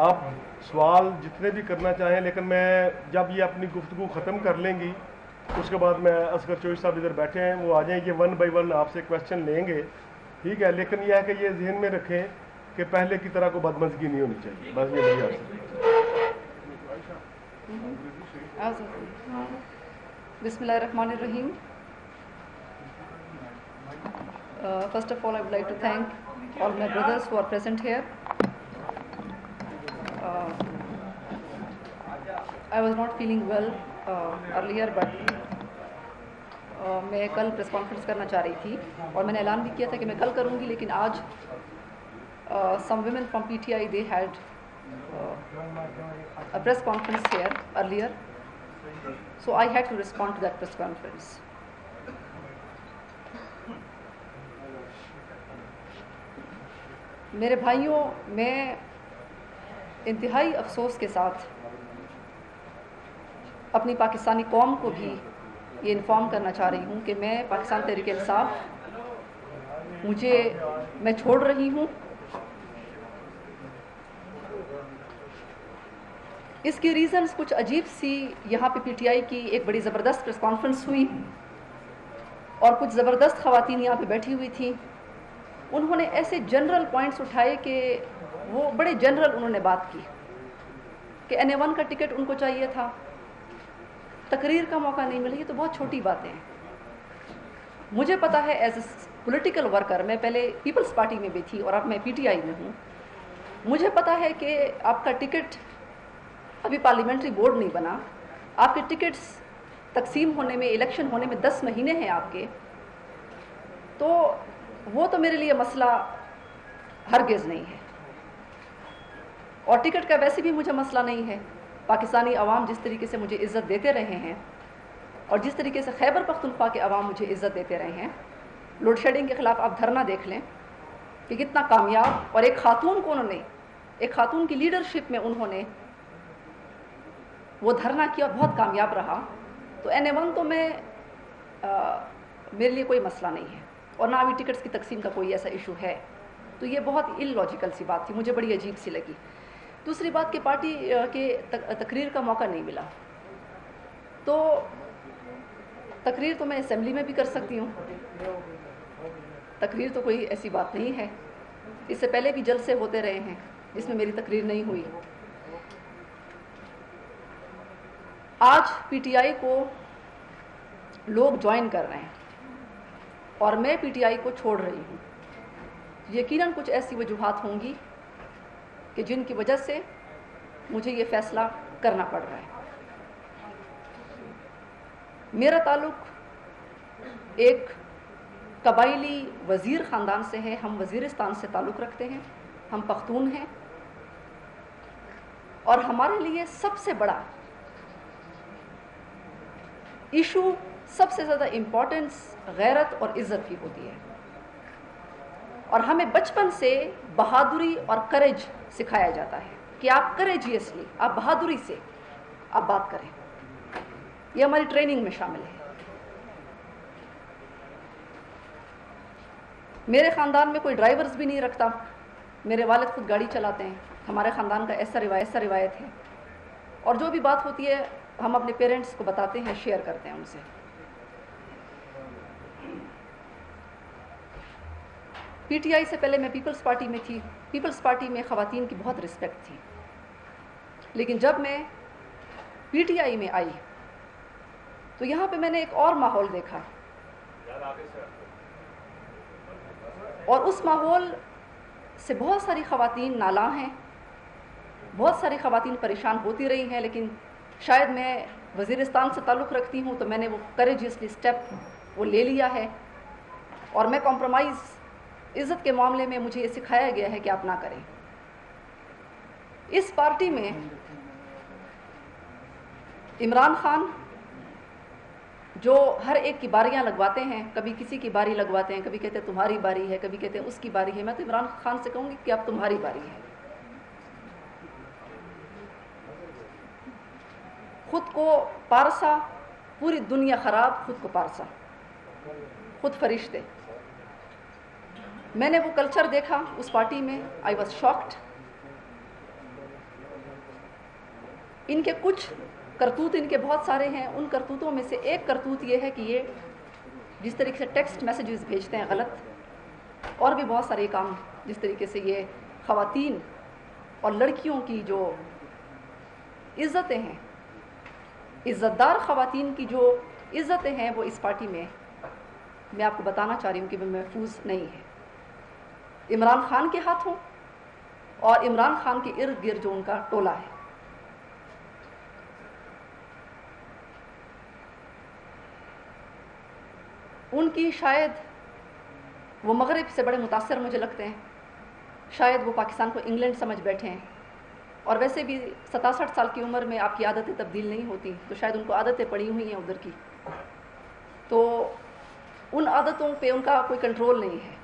آپ سوال جتنے بھی کرنا چاہیں، لیکن میں جب یہ اپنی گفتگو ختم کر لیں گی اس کے بعد میں اصغر چوہی صاحب ادھر بیٹھے ہیں، وہ آ جائیں گے، 1 بائی 1 آپ سے کویشچن لیں گے، ٹھیک ہے؟ لیکن یہ ہے کہ یہ ذہن میں رکھیں کہ پہلے کی طرح کو بدمزگی نہیں ہونی چاہیے، بس یہ میری آپ سے۔ بسم اللہ الرحمن الرحیم. First of all, I would like to thank all my brothers who are present here. I was not feeling well earlier, but میں کل پریس کانفرنس کرنا چاہ رہی تھی اور میں نے اعلان بھی کیا تھا کہ میں کل کروں گی، لیکن آج some women from PTI they had a press conference here earlier, so I had to respond to that press conference. میرے بھائیوں، میں انتہائی افسوس کے ساتھ اپنی پاکستانی قوم کو بھی یہ انفارم کرنا چاہ رہی ہوں کہ میں پاکستان تحریک انصاف میں چھوڑ رہی ہوں. اس کی ریزنز کچھ عجیب سی، یہاں پہ PTI کی ایک بڑی زبردست پریس کانفرنس ہوئی اور کچھ زبردست خواتین یہاں پہ بیٹھی ہوئی تھیں. انہوں نے ایسے جنرل پوائنٹس اٹھائے کہ وہ بڑے جنرل انہوں نے بات کی کہ NA1 کا ٹکٹ ان کو چاہیے تھا، تقریر کا موقع نہیں ملا. یہ تو بہت چھوٹی باتیں ہیں. مجھے پتا ہے ایز اے پولیٹیکل ورکر، میں پہلے پیپلز پارٹی میں بھی تھی اور اب میں PTI میں ہوں، مجھے پتا ہے کہ آپ کا ٹکٹ ابھی پارلیمنٹری بورڈ نہیں بنا، آپ کے ٹکٹس تقسیم ہونے میں، الیکشن ہونے میں 10 مہینے ہیں آپ کے. تو وہ تو میرے لیے مسئلہ ہرگز نہیں ہے، اور ٹکٹ کا ویسے بھی مجھے مسئلہ نہیں ہے. پاکستانی عوام جس طریقے سے مجھے عزت دیتے رہے ہیں اور جس طریقے سے خیبر پختونخوا کے عوام مجھے عزت دیتے رہے ہیں، لوڈ شیڈنگ کے خلاف آپ دھرنا دیکھ لیں کہ کتنا کامیاب، اور ایک خاتون کو انہوں نے، ایک خاتون کی لیڈرشپ میں انہوں نے وہ دھرنا کیا اور بہت کامیاب رہا. تو NA1 تو میرے لیے کوئی مسئلہ نہیں ہے، اور نہ ابھی ٹکٹس کی تقسیم کا کوئی ایسا ایشو ہے. تو یہ بہت ان لاجیکل سی بات تھی، مجھے بڑی عجیب سی لگی. دوسری بات کہ پارٹی کے تقریر کا موقع نہیں ملا، تو تقریر تو میں اسمبلی میں بھی کر سکتی ہوں. تقریر تو کوئی ایسی بات نہیں ہے. اس سے پہلے بھی جلسے ہوتے رہے ہیں جس میں میری تقریر نہیں ہوئی. آج PTI کو لوگ جوائن کر رہے ہیں اور میں PTI کو چھوڑ رہی ہوں. یقیناً کچھ ایسی وجوہات ہوں گی کہ جن کی وجہ سے مجھے یہ فیصلہ کرنا پڑ رہا ہے. میرا تعلق ایک قبائلی وزیر خاندان سے ہے. ہم وزیرستان سے تعلق رکھتے ہیں، ہم پختون ہیں، اور ہمارے لیے سب سے بڑا ایشو، سب سے زیادہ امپورٹنس غیرت اور عزت کی ہوتی ہے. اور ہمیں بچپن سے بہادری اور کریج سکھایا جاتا ہے کہ آپ کریجیسلی، آپ بہادری سے آپ بات کریں. یہ ہماری ٹریننگ میں شامل ہے. میرے خاندان میں کوئی ڈرائیورز بھی نہیں رکھتا، میرے والد خود گاڑی چلاتے ہیں. ہمارے خاندان کا ایسا روایت ہے، اور جو بھی بات ہوتی ہے ہم اپنے پیرنٹس کو بتاتے ہیں، شیئر کرتے ہیں ان سے. PTI سے پہلے میں پیپلز پارٹی میں تھی. پیپلز پارٹی میں خواتین کی بہت رسپیکٹ تھی، لیکن جب میں PTI میں آئی تو یہاں پہ میں نے ایک اور ماحول دیکھا، اور اس ماحول سے بہت ساری خواتین نالاں ہیں، بہت ساری خواتین پریشان ہوتی رہی ہیں. لیکن شاید میں وزیرستان سے تعلق رکھتی ہوں تو میں نے وہ کریجیسلی اسٹیپ وہ لے لیا ہے، اور میں کمپرومائز عزت کے معاملے میں مجھے یہ سکھایا گیا ہے کہ آپ نہ کریں. اس پارٹی میں عمران خان جو ہر ایک کی باریاں لگواتے ہیں، کبھی کسی کی باری لگواتے ہیں، کبھی کہتے ہیں تمہاری باری ہے، کبھی کہتے ہیں اس کی باری ہے. میں تو عمران خان سے کہوں گی کہ اب تمہاری باری ہے. خود کو پارسا، پوری دنیا خراب، خود کو پارسا، خود فرشتے. میں نے وہ کلچر دیکھا اس پارٹی میں. I was shocked. ان کے کچھ کرتوت ان کے بہت سارے ہیں. ان کرتوتوں میں سے ایک کرتوت یہ ہے کہ یہ جس طریقے سے ٹیکسٹ میسیجز بھیجتے ہیں غلط, اور بھی بہت سارے کام جس طریقے سے یہ خواتین اور لڑکیوں کی جو عزتیں ہیں, عزت دار خواتین کی جو عزتیں ہیں, وہ اس پارٹی میں آپ کو بتانا چاہ رہی ہوں کہ وہ محفوظ نہیں ہے. عمران خان کے ہاتھوں اور عمران خان کے ارد گرد جو ان کا ٹولہ ہے. ان کی شاید وہ مغرب سے بڑے متاثر مجھے لگتے ہیں, شاید وہ پاکستان کو انگلینڈ سمجھ بیٹھے ہیں, اور ویسے بھی 67 سال کی عمر میں آپ کی عادتیں تبدیل نہیں ہوتی, تو شاید ان کو عادتیں پڑی ہوئی ہیں ادھر کی, تو ان عادتوں پہ ان کا کوئی کنٹرول نہیں ہے.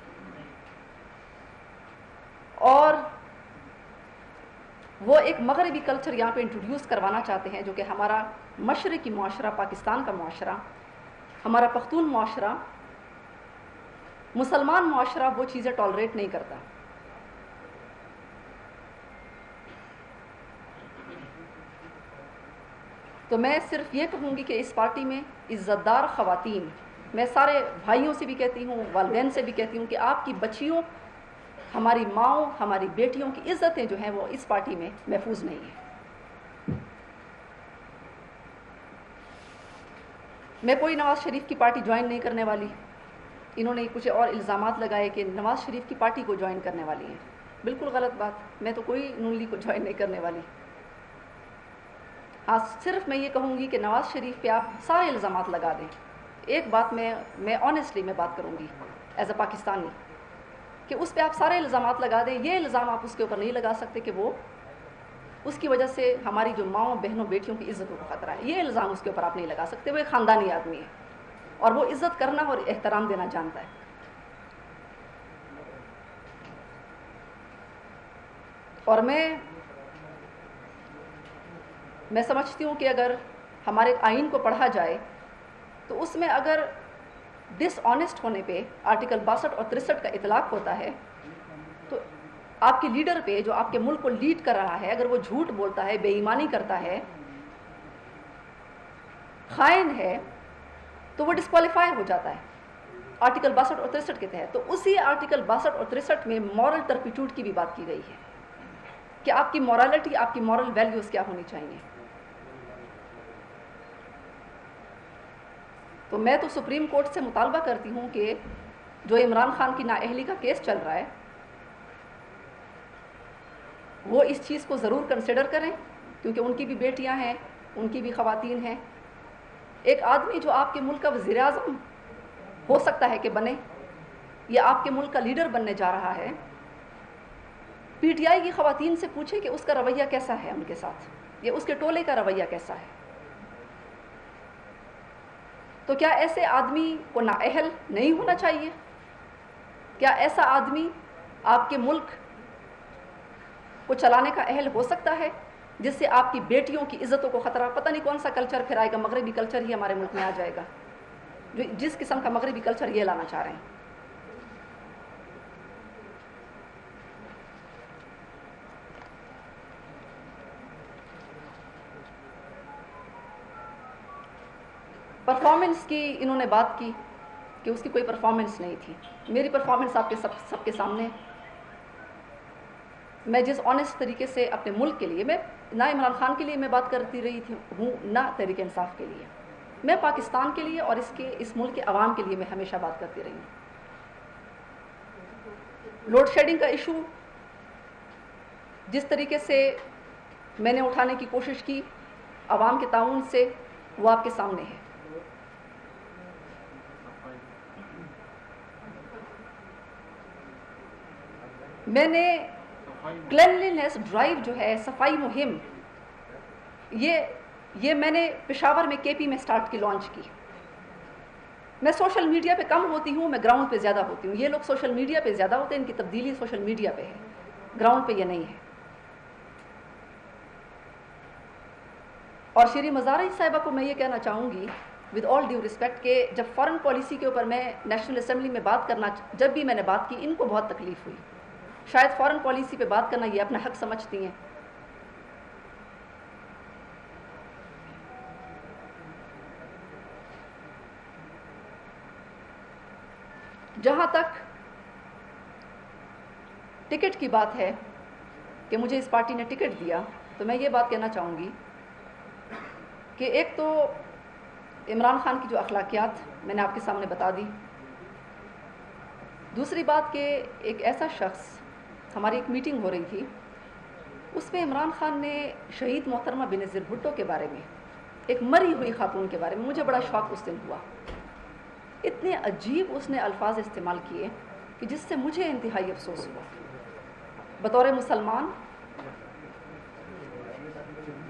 اور وہ ایک مغربی کلچر یہاں پہ انٹروڈیوس کروانا چاہتے ہیں, جو کہ ہمارا مشرقی معاشرہ, پاکستان کا معاشرہ, ہمارا پختون معاشرہ, مسلمان معاشرہ وہ چیزیں ٹالریٹ نہیں کرتا. تو میں صرف یہ کہوں گی کہ اس پارٹی میں عزت دار خواتین, میں سارے بھائیوں سے بھی کہتی ہوں, والدین سے بھی کہتی ہوں کہ آپ کی بچیوں, ہماری ماؤں, ہماری بیٹیوں کی عزتیں جو ہیں وہ اس پارٹی میں محفوظ نہیں ہیں. میں کوئی نواز شریف کی پارٹی جوائن نہیں کرنے والی. انہوں نے کچھ اور الزامات لگائے کہ نواز شریف کی پارٹی کو جوائن کرنے والی ہیں. بالکل غلط بات, میں تو کوئی نون لیگ کو جوائن نہیں کرنے والی. ہاں, صرف میں یہ کہوں گی کہ نواز شریف پہ آپ سارے الزامات لگا دیں. ایک بات میں آنیسٹلی میں بات کروں گی ایز اے پاکستانی, کہ اس پہ آپ سارے الزامات لگا دیں. یہ الزام آپ اس کے اوپر نہیں لگا سکتے کہ وہ اس کی وجہ سے ہماری جو ماؤں, بہنوں, بیٹیوں کی عزتوں کو خطرہ ہے. یہ الزام اس کے اوپر آپ نہیں لگا سکتے. وہ ایک خاندانی آدمی ہے اور وہ عزت کرنا اور احترام دینا جانتا ہے. اور میں سمجھتی ہوں کہ اگر ہمارے آئین کو پڑھا جائے تو اس میں اگر ڈس آنیسٹ ہونے پہ آرٹیکل 62 اور 63 کا اطلاق ہوتا ہے, تو آپ کے لیڈر پہ جو آپ کے ملک کو لیڈ کر رہا ہے, اگر وہ جھوٹ بولتا ہے, بے ایمانی کرتا ہے, خائن ہے, تو وہ ڈسکوالیفائی ہو جاتا ہے آرٹیکل 62 اور 63 کے تحت. تو اسی آرٹیکل 62 اور 63 میں مورل ٹرپیٹیوڈ کی بھی بات کی گئی ہے کہ آپ کی مورالٹی, آپ کی مورل ویلیوز کیا ہونی چاہیے. تو میں تو سپریم کورٹ سے مطالبہ کرتی ہوں کہ جو عمران خان کی نااہلی کا کیس چل رہا ہے, وہ اس چیز کو ضرور کنسیڈر کریں, کیونکہ ان کی بھی بیٹیاں ہیں, ان کی بھی خواتین ہیں. ایک آدمی جو آپ کے ملک کا وزیر اعظم ہو سکتا ہے کہ بنے, یا آپ کے ملک کا لیڈر بننے جا رہا ہے, پی ٹی آئی کی خواتین سے پوچھیں کہ اس کا رویہ کیسا ہے ان کے ساتھ, یا اس کے ٹولے کا رویہ کیسا ہے. تو کیا ایسے آدمی کو نااہل نہیں ہونا چاہیے؟ کیا ایسا آدمی آپ کے ملک کو چلانے کا اہل ہو سکتا ہے, جس سے آپ کی بیٹیوں کی عزتوں کو خطرہ؟ پتہ نہیں کون سا کلچر پھر آئے گا, مغربی کلچر ہی ہمارے ملک میں آ جائے گا, جس قسم کا مغربی کلچر یہ لانا چاہ رہے ہیں. پرفارمنس کی انہوں نے بات کی کہ اس کی کوئی پرفارمنس نہیں تھی. میری پرفارمنس آپ کے سب کے سامنے. میں جس آنیسٹ طریقے سے اپنے ملک کے لیے, میں نہ عمران خان کے لیے میں بات کرتی رہی ہوں, نہ تحریک انصاف کے لیے, میں پاکستان کے لیے اور اس ملک کے عوام کے لیے میں ہمیشہ بات کرتی رہی ہوں. لوڈ شیڈنگ کا ایشو جس طریقے سے میں نے اٹھانے کی کوشش کی عوام کے تعاون سے, وہ آپ کے سامنے ہے. میں نے کلینلینس ڈرائیو جو ہے, صفائی مہم, یہ میں نے پشاور میں کے پی میں سٹارٹ کی, لانچ کی. میں سوشل میڈیا پہ کم ہوتی ہوں, میں گراؤنڈ پہ زیادہ ہوتی ہوں. یہ لوگ سوشل میڈیا پہ زیادہ ہوتے ہیں, ان کی تبدیلی سوشل میڈیا پہ ہے, گراؤنڈ پہ یہ نہیں ہے. اور شری مزاری صاحبہ کو میں یہ کہنا چاہوں گی ود آل ڈیو رسپیکٹ کہ جب فارن پالیسی کے اوپر میں نیشنل اسمبلی میں بات کرنا, جب بھی میں نے بات کی, ان کو بہت تکلیف ہوئی. شاید فارن پالیسی پہ بات کرنا یہ اپنا حق سمجھتی ہیں, جہاں تک ٹکٹ کی بات ہے کہ مجھے اس پارٹی نے ٹکٹ دیا، تو میں یہ بات کہنا چاہوں گی کہ ایک تو عمران خان کی جو اخلاقیات میں نے آپ کے سامنے بتا دی، دوسری بات کہ ایک ایسا شخص، ہماری ایک میٹنگ ہو رہی تھی، اس میں عمران خان نے شہید محترمہ بینظیر بھٹو کے بارے میں، ایک مری ہوئی خاتون کے بارے میں، مجھے بڑا شوق اس دن ہوا، اتنے عجیب اس نے الفاظ استعمال کیے کہ جس سے مجھے انتہائی افسوس ہوا۔ بطور مسلمان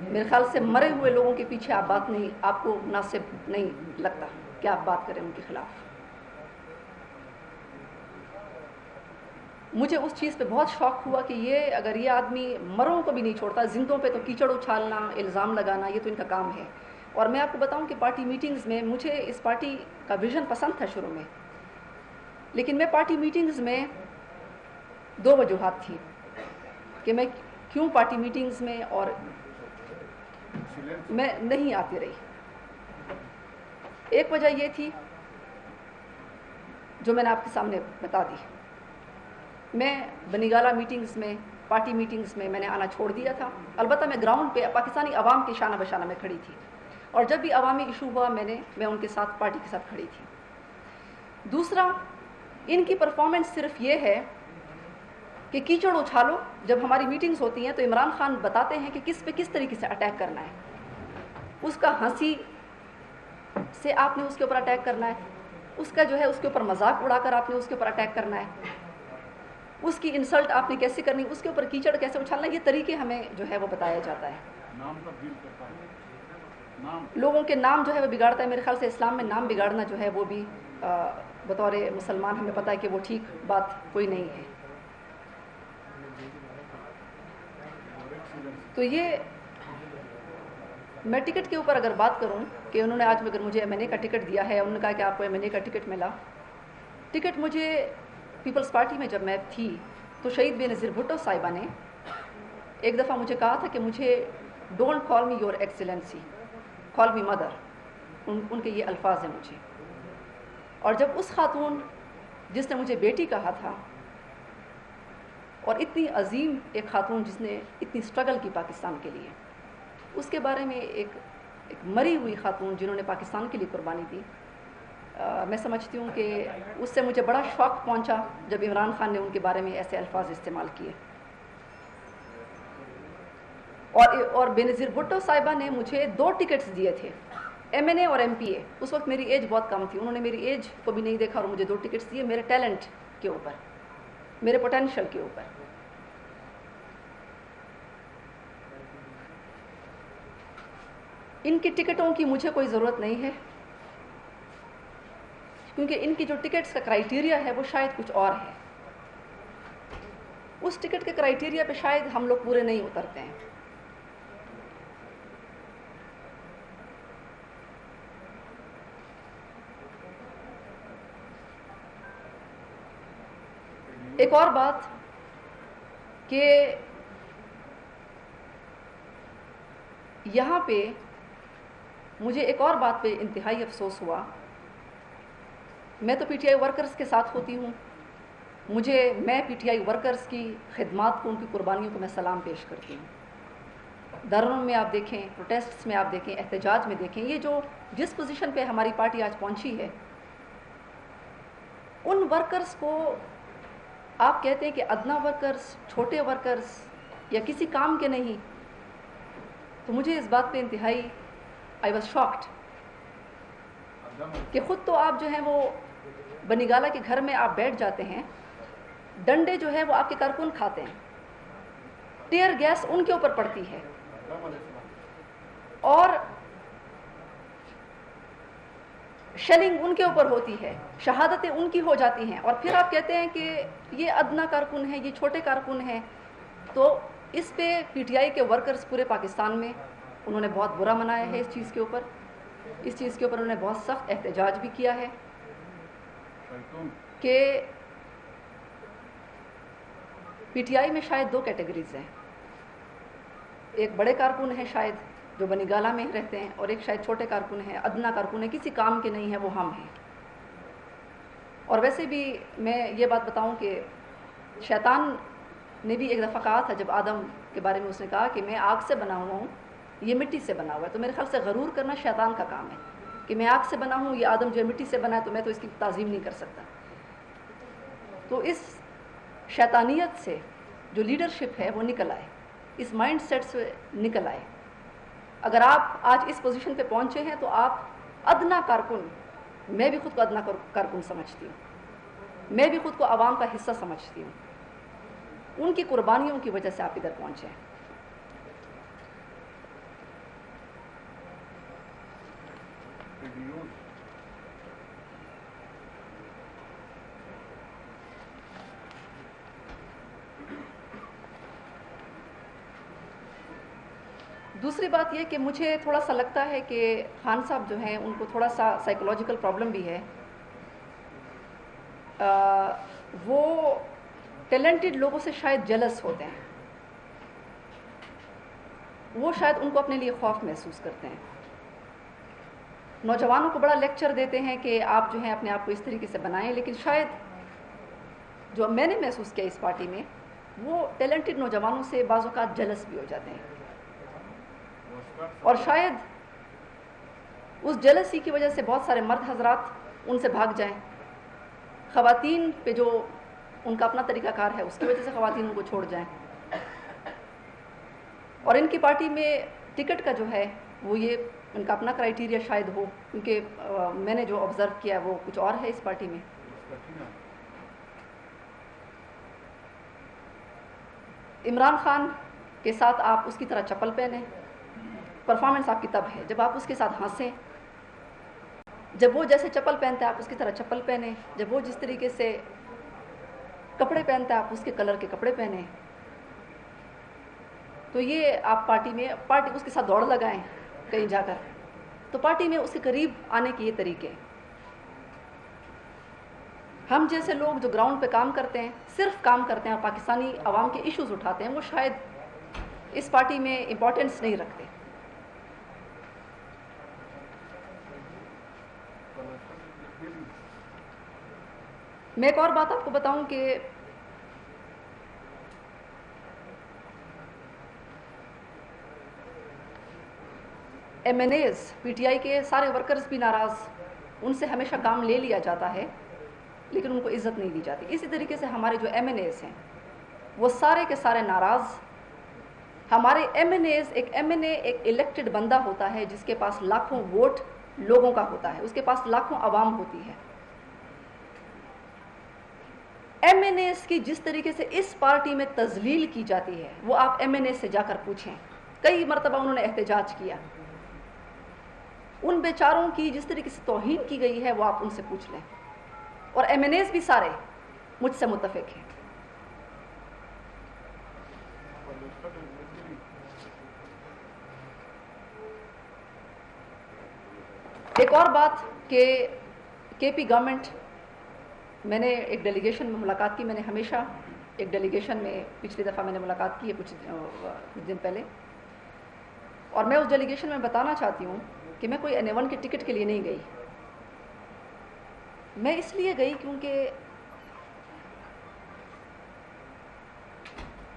میرے خیال سے مرے ہوئے لوگوں کے پیچھے آپ کو مناسب نہیں لگتا کہ آپ بات کریں ان کے خلاف۔ مجھے اس چیز پہ بہت شوق ہوا کہ اگر یہ آدمی مروں کو بھی نہیں چھوڑتا، زندوں پہ تو کیچڑ اچھالنا، الزام لگانا، یہ تو ان کا کام ہے۔ اور میں آپ کو بتاؤں کہ پارٹی میٹنگز میں مجھے اس پارٹی کا ویژن پسند تھا شروع میں، لیکن میں پارٹی میٹنگز میں 2 وجوہات تھی کہ میں کیوں پارٹی میٹنگز میں اور میں نہیں آتی رہی۔ ایک وجہ یہ تھی جو میں نے آپ کے سامنے بتا دی، میں بنی گالہ میٹنگز میں، پارٹی میٹنگز میں نے آنا چھوڑ دیا تھا۔ البتہ میں گراؤنڈ پہ پاکستانی عوام کے شانہ بشانہ میں کھڑی تھی، اور جب بھی عوامی ایشو ہوا میں ان کے ساتھ، پارٹی کے ساتھ کھڑی تھی۔ دوسرا، ان کی پرفارمنس صرف یہ ہے کہ کیچڑ اچھالو۔ جب ہماری میٹنگز ہوتی ہیں تو عمران خان بتاتے ہیں کہ کس پہ کس طریقے سے اٹیک کرنا ہے، اس کا ہنسی سے آپ نے اس کے اوپر اٹیک کرنا ہے، اس کا جو ہے اس کے اوپر مذاق اڑا کر آپ نے اس کے اوپر اٹیک کرنا ہے، اس کی انسلٹ آپ نے کیسے کرنی، اس کے اوپر کیچڑ کیسے اچھالنا، یہ طریقے ہمیں جو ہے وہ بتایا جاتا ہے۔ لوگوں کے نام جو ہے وہ بگاڑتا ہے۔ میرے خیال سے اسلام میں نام بگاڑنا جو ہے وہ بھی بطور مسلمان ہمیں پتہ ہے کہ وہ ٹھیک بات کوئی نہیں ہے۔ تو یہ میں ٹکٹ کے اوپر اگر بات کروں کہ انہوں نے آج اگر مجھے ایم این اے کا ٹکٹ دیا ہے، انہوں نے کہا کہ آپ کو ایم این اے کا ٹکٹ ملا۔ ٹکٹ مجھے پیپلز پارٹی میں جب میں تھی تو شہید بینظیر بھٹو صاحبہ نے ایک دفعہ مجھے کہا تھا کہ مجھے don't call me your excellency, call me mother, ان کے یہ الفاظ ہیں مجھے۔ اور جب اس خاتون جس نے مجھے بیٹی کہا تھا، اور اتنی عظیم ایک خاتون جس نے اتنی سٹرگل کی پاکستان کے لیے، اس کے بارے میں ایک مری ہوئی خاتون جنہوں نے پاکستان کے لیے قربانی دی، میں سمجھتی ہوں کہ اس سے مجھے بڑا شوق پہنچا جب عمران خان نے ان کے بارے میں ایسے الفاظ استعمال کیے۔ اور بینظیر بھٹو صاحبہ نے مجھے 2 ٹکٹس دیے تھے، ایم این اے اور ایم پی اے۔ اس وقت میری ایج بہت کم تھی، انہوں نے میری ایج کو بھی نہیں دیکھا اور مجھے 2 ٹکٹس دیے میرے ٹیلنٹ کے اوپر، میرے پوٹینشیل کے اوپر۔ ان کی ٹکٹوں کی مجھے کوئی ضرورت نہیں ہے، کیونکہ ان کی جو ٹکٹس کا کرائیٹیریا ہے وہ شاید کچھ اور ہے۔ اس ٹکٹ کے کرائیٹیریا پہ شاید ہم لوگ پورے نہیں اترتے ہیں۔ ایک اور بات کہ یہاں پہ مجھے ایک اور بات پہ انتہائی افسوس ہوا۔ میں تو پی ٹی آئی ورکرز کے ساتھ ہوتی ہوں، میں پی ٹی آئی ورکرز کی خدمات کو، ان کی قربانیوں کو میں سلام پیش کرتی ہوں۔ دھرنوں میں آپ دیکھیں، پروٹیسٹس میں آپ دیکھیں، احتجاج میں دیکھیں، یہ جس پوزیشن پہ ہماری پارٹی آج پہنچی ہے، ان ورکرز کو آپ کہتے ہیں کہ ادنا ورکرز، چھوٹے ورکرز یا کسی کام کے نہیں، تو مجھے اس بات پہ انتہائی آئی واز شاکڈ کہ خود تو آپ جو ہیں وہ بنی گالہ کے گھر میں آپ بیٹھ جاتے ہیں، ڈنڈے جو ہے وہ آپ کے کارکن کھاتے ہیں، ٹیئر گیس ان کے اوپر پڑتی ہے، اور شیلنگ ان کے اوپر ہوتی ہے، شہادتیں ان کی ہو جاتی ہیں، اور پھر آپ کہتے ہیں کہ یہ ادنا کارکن ہیں، یہ چھوٹے کارکن ہیں۔ تو اس پہ پی ٹی آئی کے ورکرز پورے پاکستان میں انہوں نے بہت برا منایا ہے۔ اس چیز کے اوپر انہوں نے بہت سخت احتجاج بھی کیا ہے کہ پی ٹی آئی میں شاید 2 کیٹیگریز ہیں، ایک بڑے کارکن ہیں شاید جو بنی گالہ میں رہتے ہیں، اور ایک شاید چھوٹے کارکن ہیں، ادنا کارکن ہیں، کسی کام کے نہیں ہیں، وہ ہم ہیں۔ اور ویسے بھی میں یہ بات بتاؤں کہ شیطان نے بھی ایک دفعہ کہا تھا، جب آدم کے بارے میں اس نے کہا کہ میں آگ سے بنا ہوا ہوں، یہ مٹی سے بنا ہوا ہے. تو میرے خیال سے غرور کرنا شیطان کا کام ہے کہ میں آگ سے بنا ہوں، یہ آدم جو مٹی سے بنا ہے، تو میں تو اس کی تعظیم نہیں کر سکتا. تو اس شیطانیت سے جو لیڈرشپ ہے وہ نکل آئے، اس مائنڈ سیٹ سے نکل آئے. اگر آپ آج اس پوزیشن پہ پہنچے ہیں تو آپ ادنا کارکن، میں بھی خود کو ادنا کارکن سمجھتی ہوں، میں بھی خود کو عوام کا حصہ سمجھتی ہوں. ان کی قربانیوں کی وجہ سے آپ ادھر پہنچے ہیں. دوسری بات یہ کہ مجھے تھوڑا سا لگتا ہے کہ خان صاحب جو ہیں ان کو تھوڑا سا سائیکولوجیکل پرابلم بھی ہے. وہ ٹیلنٹڈ لوگوں سے شاید جلس ہوتے ہیں، وہ شاید ان کو اپنے لیے خوف محسوس کرتے ہیں. نوجوانوں کو بڑا لیکچر دیتے ہیں کہ آپ جو ہیں اپنے آپ کو اس طریقے سے بنائیں، لیکن شاید جو میں نے محسوس کیا اس پارٹی میں، وہ ٹیلنٹڈ نوجوانوں سے بعض اوقات جلس بھی ہو جاتے ہیں. اور شاید اس جلسی کی وجہ سے بہت سارے مرد حضرات ان سے بھاگ جائیں. خواتین پہ جو ان کا اپنا طریقہ کار ہے اس کی وجہ سے خواتین ان کو چھوڑ جائیں. اور ان کی پارٹی میں ٹکٹ کا جو ہے وہ یہ ان کا اپنا کرائیٹیریا شاید ہو، کیونکہ میں نے جو آبزرو کیا وہ کچھ اور ہے اس پارٹی میں. عمران خان کے ساتھ آپ اس کی طرح چپل پہنیں، پرفارمنس آپ کی تب ہے جب آپ اس کے ساتھ ہنسیں. جب وہ جیسے چپل پہنتا ہے آپ اس کی طرح چپل پہنیں. جب وہ جس طریقے سے کپڑے پہنتا ہے آپ اس کے کلر کے کپڑے پہنیں. تو یہ آپ پارٹی اس کے ساتھ دوڑ لگائیں کہیں جا کر، تو پارٹی میں اس کے قریب آنے کے یہ طریقے. ہم جیسے لوگ جو گراؤنڈ پہ کام کرتے ہیں، صرف کام کرتے ہیں اور پاکستانی عوام کے ایشوز اٹھاتے ہیں، وہ شاید اس پارٹی میں امپورٹنس نہیں رکھتے. میں ایک اور بات آپ کو بتاؤں کہ M N A's P T I کے سارے ورکرز بھی ناراض، ان سے ہمیشہ کام لے لیا جاتا ہے لیکن ان کو عزت نہیں دی جاتی. اسی طریقے سے ہمارے جو ایم این ایز ہیں وہ سارے کے سارے ناراض. ہمارے ایم این ایز، ایک ایم این اے ایک الیکٹڈ بندہ ہوتا ہے جس کے پاس لاکھوں ووٹ لوگوں کا ہوتا ہے، اس کے پاس لاکھوں عوام ہوتی ہے. ایم این ایز کی جس طریقے سے اس پارٹی میں تذلیل کی جاتی ہے وہ آپ ایم این ایز سے جا کر پوچھیں. کئی مرتبہ انہوں نے احتجاج کیا. ان بیچاروں کی جس طریقے سے توہین کی گئی ہے وہ آپ ان سے پوچھ لیں. اور ایم این ایز بھی سارے مجھ سے متفق ہیں. ایک اور بات کہ کے پی گورنمنٹ، میں نے ایک ڈیلیگیشن میں ملاقات کی. میں نے ہمیشہ ایک ڈیلیگیشن میں پچھلی دفعہ میں نے ملاقات کی ہے کچھ دن پہلے، اور میں اس ڈیلیگیشن میں بتانا چاہتی ہوں کہ میں کوئی N1 کے ٹکٹ کے لیے نہیں گئی. میں اس لیے گئی کیونکہ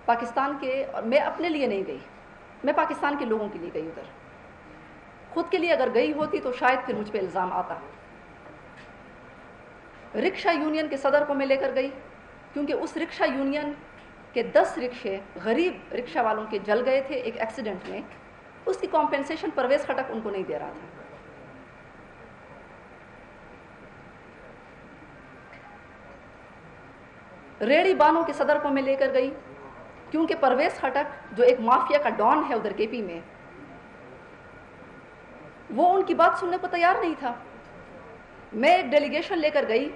پاکستان کے، اور میں اپنے لیے نہیں گئی، میں پاکستان کے لوگوں کے لیے گئی. ادھر خود کے لیے اگر گئی ہوتی تو شاید پھر مجھ پہ الزام آتا. رکشہ یونین کے صدر کو میں لے کر گئی کیونکہ اس رکشہ یونین کے 10 رکشے غریب رکشہ والوں کے جل گئے تھے ایک ایکسیڈنٹ میں. اس کی کمپنسیشن پرویز خٹک ان کو نہیں دے رہا تھا. ریڑی بانوں کے صدر کو میں لے کر گئی کیونکہ پرویز خٹک جو ایک مافیا کا ڈان ہے ادھر کے پی میں، وہ ان کی بات سننے کو تیار نہیں تھا. میں ایک ڈیلیگیشن لے کر گئی.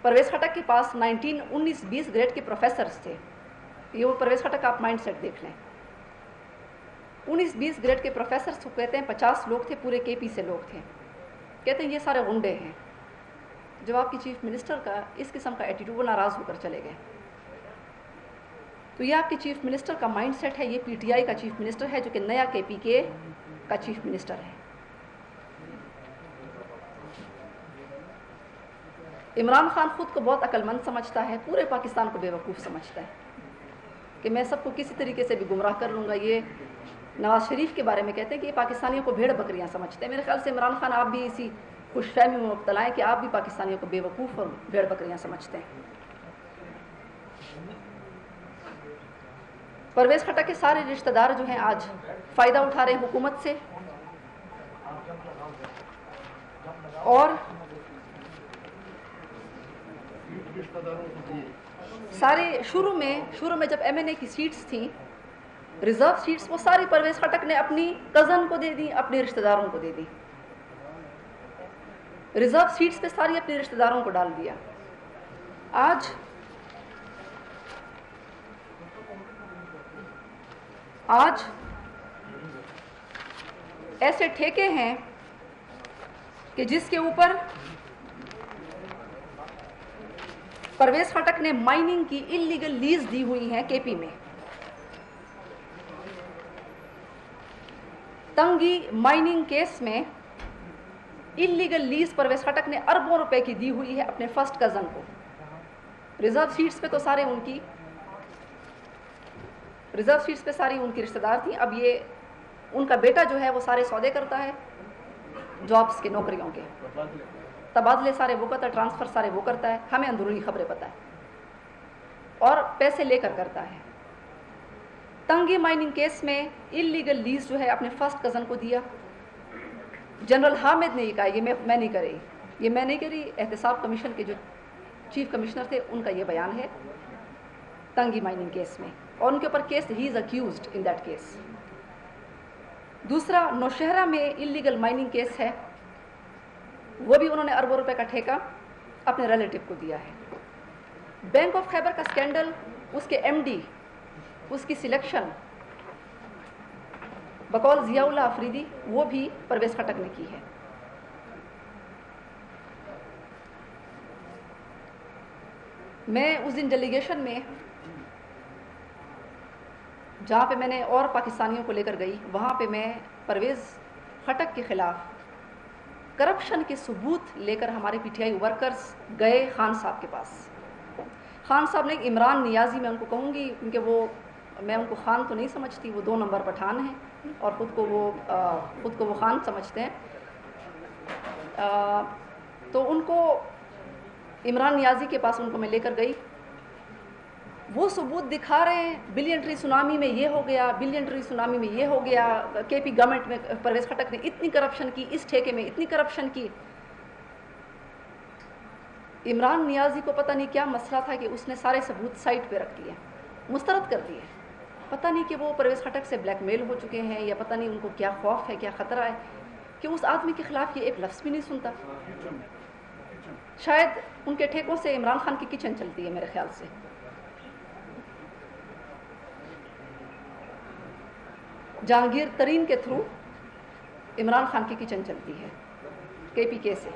پرویز خٹک کے پاس 19 گریڈ کے پروفیسرز تھے. یہ وہ پرویز خٹک آپ مائنڈ سیٹ دیکھ لیں. 19-20 گریڈ کے پروفیسرز کو کہتے ہیں 50 لوگ تھے، پورے کے پی سے لوگ تھے. کہتے ہیں یہ سارے غنڈے ہیں. جب آپ کی چیف منسٹر کا اس قسم کا ایٹیٹیوڈ، وہ ناراض ہو کر چلے گئے. تو یہ آپ کی چیف منسٹر کا مائنڈ سیٹ ہے. یہ پی ٹی آئی کا چیف منسٹر ہے جو کہ نیا کے پی کے کا چیف منسٹر ہے. عمران خان خود کو بہت عقل مند سمجھتا ہے, پورے پاکستان کو بیوقوف سمجھتا ہے کہ میں سب کو کسی طریقے سے بھی گمراہ کر لوں گا. یہ نواز شریف کے بارے میں کہتے ہیں کہ یہ پاکستانیوں کو بھیڑ بکریاں سمجھتے ہیں. میرے خیال سے عمران خان آپ بھی اسی خوش فہمی میں مبتلا ہیں کہ آپ بھی پاکستانیوں کو بیوقوف اور بھیڑ بکریاں سمجھتے ہیں. پرویز خٹک کے سارے رشتہ دار جو ہیں آج فائدہ اٹھا رہے ہیں حکومت سے, اور سارے شروع میں جب ایم این اے کی سیٹس تھیں, ریزرو سیٹس, وہ ساری پرویز خٹک نے اپنی کزن کو دے دی, اپنے رشتہ داروں کو دے دی. ریزرو سیٹس پہ ساری اپنے رشتہ داروں کو ڈال دیا. آج ایسے ٹھیکے ہیں کہ جس کے اوپر پرویز خٹک نے مائننگ کی انلیگل لیز دی ہوئی ہیں کے پی میں. تنگی مائننگ کیس میں انلیگل لیز پرویز خٹک نے اربوں روپے کی دی ہوئی ہے اپنے فرسٹ کزن کو. ریزرو سیٹس پہ تو سارے ان کی رشتہ دار تھیں. اب یہ ان کا بیٹا جو ہے وہ سارے سودے کرتا ہے جابس کے, نوکریوں کے تبادلے سارے وہ کرتا ہے, ٹرانسفر سارے وہ کرتا ہے, ہمیں اندرونی خبریں پتہ ہے, اور پیسے لے کر کرتا ہے. تنگی مائننگ کیس میں انلیگل لیز جو ہے اپنے فرسٹ کزن کو دیا. جنرل حامد نے یہ کہا یہ میں نہیں کری, احتساب کمیشن کے جو چیف کمشنر تھے ان کا یہ بیان ہے تنگی مائننگ کیس میں, اور ان کے اوپر case he is accused in that case. دوسرا نوشہرہ میں انلیگل مائننگ کیس ہے, وہ بھی انہوں نے اربوں روپے کا ٹھیکہ اپنے ریلیٹو کو دیا ہے. بینک آف خیبر کا سکینڈل, اس کے ایم ڈی, اس کی سلیکشن بقول ضیاء اللہ آفریدی, وہ بھی پرویز خٹک نے کی ہے. میں اس دن ڈیلیگیشن میں جہاں پہ میں نے اور پاکستانیوں کو لے کر گئی, وہاں پہ میں پرویز خٹک کے خلاف کرپشن کے ثبوت لے کر ہمارے پی ٹی آئی ورکرز گئے خان صاحب کے پاس. خان صاحب نے عمران نیازی, میں ان کو کہوں گی کیونکہ میں ان کو خان تو نہیں سمجھتی, وہ 2 نمبر پٹھان ہیں اور خود کو وہ خان سمجھتے ہیں, تو ان کو عمران نیازی کے پاس ان کو میں لے کر گئی. وہ ثبوت دکھا رہے ہیں بلین ٹری سونامی میں یہ ہو گیا, بلین ٹری سونامی میں یہ ہو گیا, کے پی گورنمنٹ میں پرویز خٹک نے اتنی کرپشن کی, اس ٹھیکے میں اتنی کرپشن کی. عمران نیازی کو پتہ نہیں کیا مسئلہ تھا کہ اس نے سارے ثبوت سائٹ پہ رکھ دیے, مسترد کر دیے. پتہ نہیں کہ وہ پرویز خٹک سے بلیک میل ہو چکے ہیں, یا پتہ نہیں ان کو کیا خوف ہے, کیا خطرہ ہے کہ اس آدمی کے خلاف یہ ایک لفظ بھی نہیں سنتا. شاید ان کے ٹھیکوں سے عمران خان کی کچن چلتی ہے میرے خیال سے. جہانگیر ترین کے تھرو عمران خان کی کچن چلتی ہے کے پی کے سے.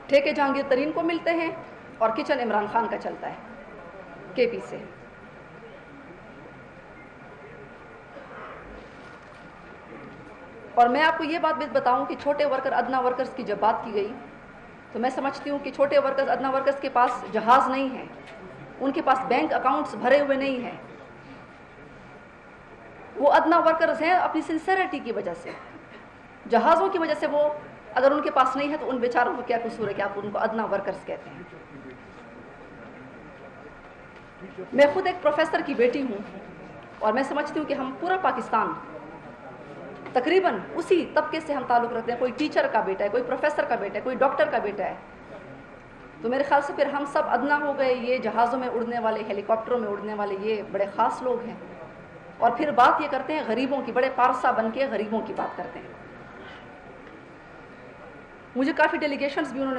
ٹھیکے جہانگیر ترین کو ملتے ہیں اور کچن عمران خان کا چلتا ہے کے پی سے. اور میں آپ کو یہ بات بھی بتاؤں کہ چھوٹے ورکر ادنا ورکرز کی جب بات کی گئی تو میں سمجھتی ہوں کہ چھوٹے ورکرز ادنا ورکرز کے پاس جہاز نہیں ہے, ان کے پاس بینک اکاؤنٹس بھرے ہوئے نہیں ہیں. وہ ادنا ورکرز ہیں اپنی سنسیریٹی کی وجہ سے. جہازوں کی وجہ سے وہ اگر ان کے پاس نہیں ہے تو ان بیچاروں کو کیا قصور ہے کہ آپ ان کو ادنا ورکرز کہتے ہیں. میں خود ایک پروفیسر کی بیٹی ہوں اور میں سمجھتی ہوں کہ ہم پورا پاکستان تقریباً اسی طبقے سے ہم تعلق رکھتے ہیں. کوئی ٹیچر کا بیٹا ہے, کوئی پروفیسر کا بیٹا ہے, کوئی ڈاکٹر کا بیٹا ہے. تو میرے خیال سے پھر ہم سب ادنا ہو گئے. یہ جہازوں میں اڑنے والے, ہیلی کاپٹروں میں اڑنے والے, یہ بڑے خاص لوگ ہیں. اور پھر بات یہ کرتے ہیں غریبوں کی, بڑے پارسا بن کے غریبوں کی بات کرتے ہیں. مجھے کافی ڈیلیگیشنز بھی انہوں نے